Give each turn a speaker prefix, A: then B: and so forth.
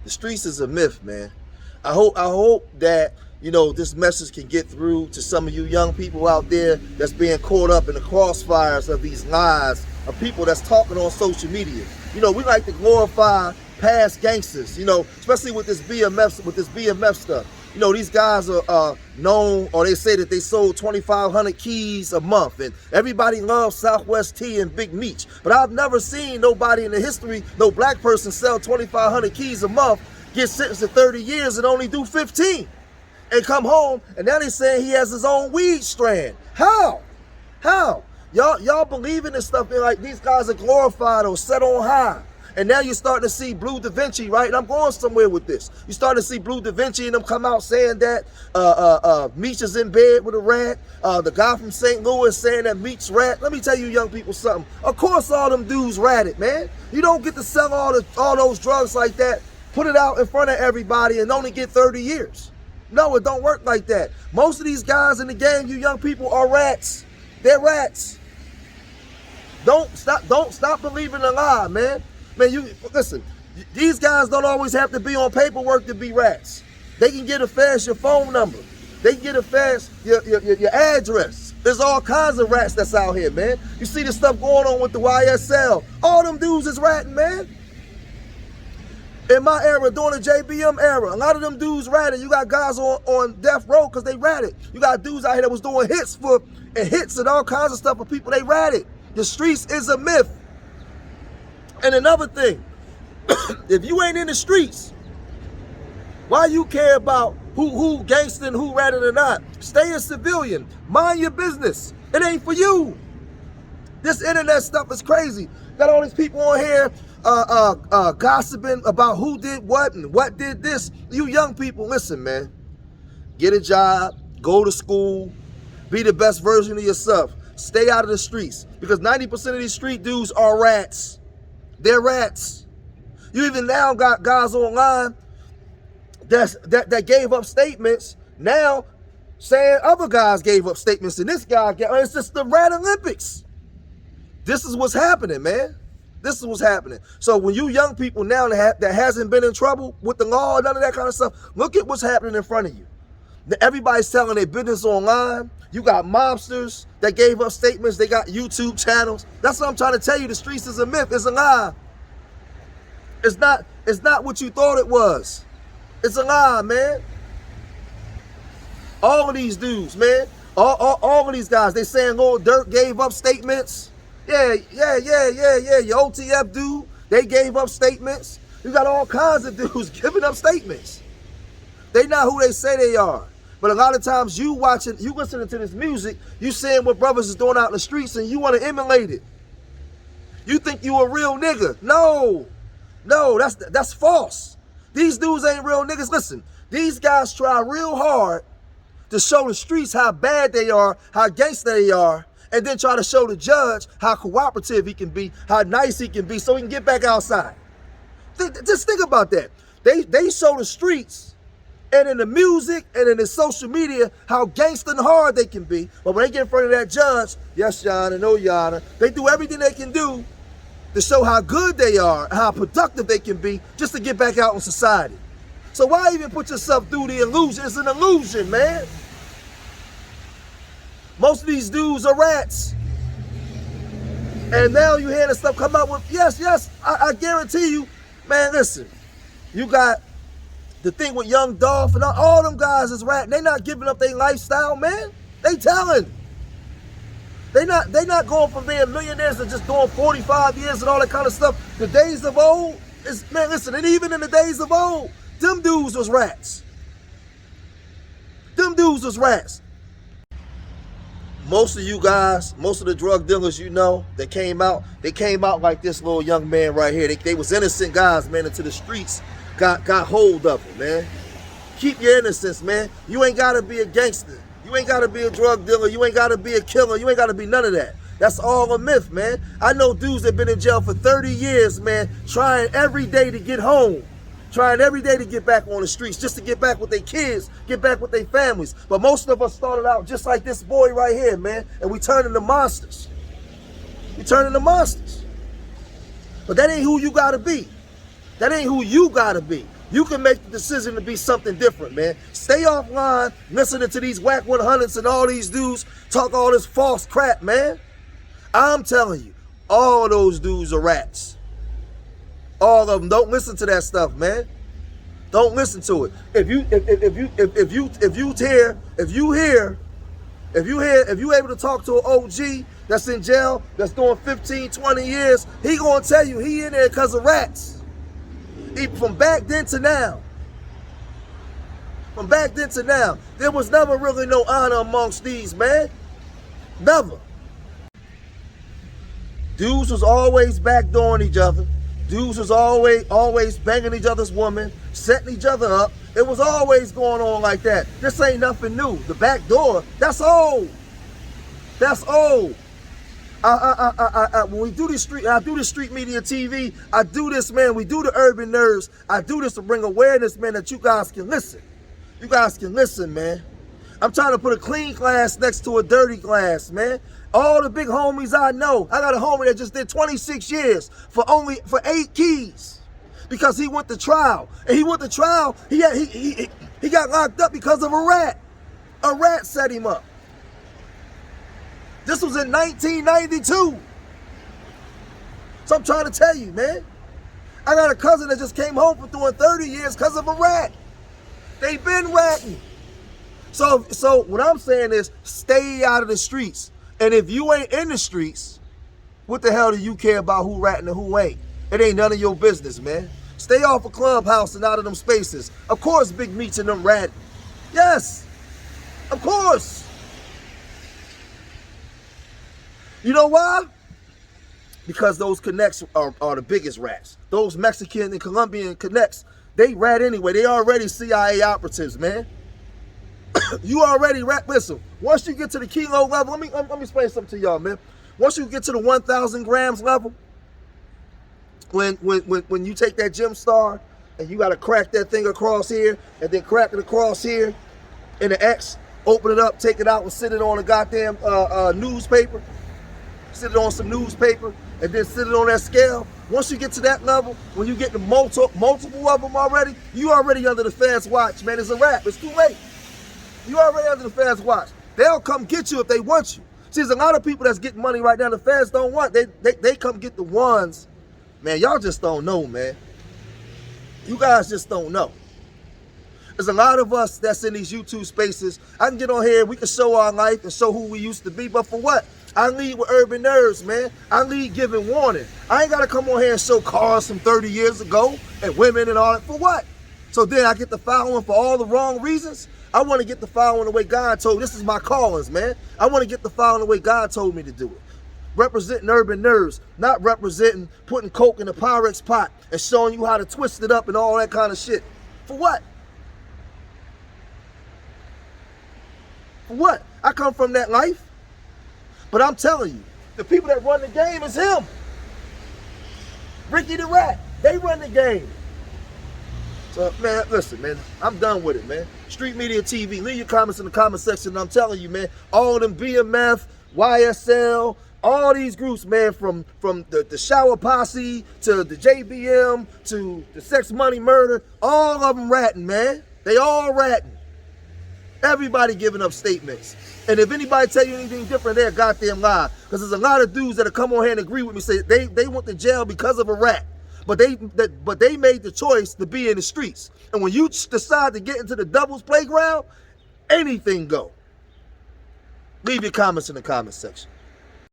A: The streets is a myth, man. I hope that, you know, this message can get through to some of you young people out there that's being caught up in the crossfires of these lies of people that's talking on social media. You know, we like to glorify past gangsters, you know, especially with this B.M.F stuff. You know, these guys are known, or they say that they sold 2,500 keys a month, and everybody loves Southwest Tea and Big Meech. But I've never seen nobody in the history, no black person, sell 2,500 keys a month, get sentenced to 30 years and only do 15, and come home, and now they're saying he has his own weed strand. How? How? Y'all believe in this stuff, and like these guys are glorified or set on high. And now you're starting to see Blue Da Vinci, right? And I'm going somewhere with this. You starting to see Blue Da Vinci and them come out saying that Meech is in bed with a rat. The guy from St. Louis saying that Meech's rat. Let me tell you young people something. Of course all them dudes ratted, man. You don't get to sell all those drugs like that, put it out in front of everybody and only get 30 years. No, it don't work like that. Most of these guys in the game, you young people, are rats. They're rats. Don't stop believing the lie, man. Man, you listen, these guys don't always have to be on paperwork to be rats. They can get a fast your phone number. They can get a fast your address. There's all kinds of rats that's out here, man. You see the stuff going on with the YSL. All them dudes is ratting, man. In my era, during the JBM era, a lot of them dudes ratted. You got guys on death row because they ratted. You got dudes out here that was doing hits and all kinds of stuff for people they ratted. The streets is a myth. And another thing, if you ain't in the streets, why you care about who gangster and who ratted or not? Stay a civilian. Mind your business. It ain't for you. This internet stuff is crazy. Got all these people on here gossiping about who did what and what did this. You young people, listen, man. Get a job, go to school, be the best version of yourself. Stay out of the streets, because 90% of these street dudes are rats. They're rats. You even now got guys online that gave up statements now saying other guys gave up statements and this guy, it's just the rat Olympics. This is what's happening, man. This is what's happening. So when you young people now that hasn't been in trouble with the law and none of that kind of stuff, look at what's happening in front of you. Everybody's telling their business online. You got mobsters that gave up statements. They got YouTube channels. That's what I'm trying to tell you. The streets is a myth. It's a lie. It's not what you thought it was. It's a lie, man. All of these dudes, man. All of these guys, they saying Lil Durk gave up statements. Yeah. Your OTF dude, they gave up statements. You got all kinds of dudes giving up statements. They not who they say they are. But a lot of times you listening to this music, you seeing what brothers is doing out in the streets and you want to emulate it. You think you a real nigga. No, that's false. These dudes ain't real niggas. Listen, these guys try real hard to show the streets how bad they are, how gangster they are, and then try to show the judge how cooperative he can be, how nice he can be, so he can get back outside. Just think about that. They show the streets and in the music and in the social media how gangster and hard they can be. But when they get in front of that judge, yes, Your Honor, no, Your Honor, they do everything they can do to show how good they are, how productive they can be, just to get back out in society. So why even put yourself through the illusion? It's an illusion, man. Most of these dudes are rats. And now you hear the stuff come out with, yes, I guarantee you, man, listen, you got the thing with Young Dolph and all them guys is rat. They not giving up their lifestyle, man. They telling. They not going from being millionaires to just doing 45 years and all that kind of stuff. The days of old is, man, listen, and even in the days of old, them dudes was rats. Them dudes was rats. Most of you guys, most of the drug dealers you know that came out, they came out like this little young man right here. They was innocent guys, man, into the streets. Got hold of it, man. Keep your innocence, man. You ain't gotta be a gangster. You ain't gotta be a drug dealer. You ain't gotta be a killer. You ain't gotta be none of that. That's all a myth, man. I know dudes that been in jail for 30 years, man, trying every day to get home. Trying every day to get back on the streets, just to get back with their kids, get back with their families. But most of us started out just like this boy right here, man, and we turned into monsters. We turned into monsters. But that ain't who you gotta be. That ain't who you gotta be. You can make the decision to be something different, man. Stay offline, listening to these whack 100s and all these dudes talk all this false crap, man. I'm telling you, all those dudes are rats. All of them. Don't listen to that stuff, man. Don't listen to it. If you able to talk to an OG that's in jail, that's doing 15, 20 years, he gonna tell you he in there because of rats. From back then to now. From back then to now, there was never really no honor amongst these, man. Never. Dudes was always backdooring each other. Dudes was always banging each other's women, setting each other up. It was always going on like that. This ain't nothing new. The back door, that's old. That's old. When we do this street, I do this street media TV. I do this, man. We do the urban nerves. I do this to bring awareness, man, that you guys can listen. You guys can listen, man. I'm trying to put a clean glass next to a dirty glass, man. All the big homies I know. I got a homie that just did 26 years for 8 keys because he went to trial. And he went to trial. He got locked up because of a rat. A rat set him up. This was in 1992. So I'm trying to tell you, man. I got a cousin that just came home for doing 30 years because of a rat. They been ratting. So what I'm saying is stay out of the streets. And if you ain't in the streets, what the hell do you care about who ratting and who ain't? It ain't none of your business, man. Stay off of Clubhouse and out of them spaces. Of course Big Meats and them ratting. Yes, of course. You know why? Because those connects are the biggest rats. Those Mexican and Colombian connects, they rat anyway. They already CIA operatives, man. You already rat. Listen, once you get to the kilo level, let me explain something to y'all, man. Once you get to the 1,000 grams level, when you take that Gym Star and you got to crack that thing across here and then crack it across here in the X, open it up, take it out and sit it on a goddamn newspaper. Sit it on some newspaper, and then sit it on that scale. Once you get to that level, when you get to multiple of them already, you already under the feds' watch, man. It's a wrap. It's too late. You already under the feds' watch. They'll come get you if they want you. See, there's a lot of people that's getting money right now. The feds don't want. They come get the ones. Man, y'all just don't know, man. You guys just don't know. There's a lot of us that's in these YouTube spaces. I can get on here, we can show our life and show who we used to be, but for what? I lead with urban nerves, man. I lead giving warning. I ain't got to come on here and show cars from 30 years ago and women and all that. For what? So then I get the following for all the wrong reasons? I want to get the following the way God told me. This is my callings, man. I want to get the following the way God told me to do it. Representing urban nerves, not representing putting coke in a Pyrex pot and showing you how to twist it up and all that kind of shit. For what? For what? I come from that life. But I'm telling you, the people that run the game is him. Ricky the Rat. They run the game. So, man, listen, man. I'm done with it, man. Street Media TV. Leave your comments in the comment section. I'm telling you, man. All of them B.M.F, YSL, all these groups, man, from the Shower Posse to the JBM to the Sex Money Murder, all of them ratting, man. They all ratting. Everybody giving up statements. And if anybody tell you anything different, they're a goddamn lie. Because there's a lot of dudes that'll come on here and agree with me, say they went to jail because of a rat. But they made the choice to be in the streets. And when you decide to get into the devil's playground, anything go. Leave your comments in the comment section.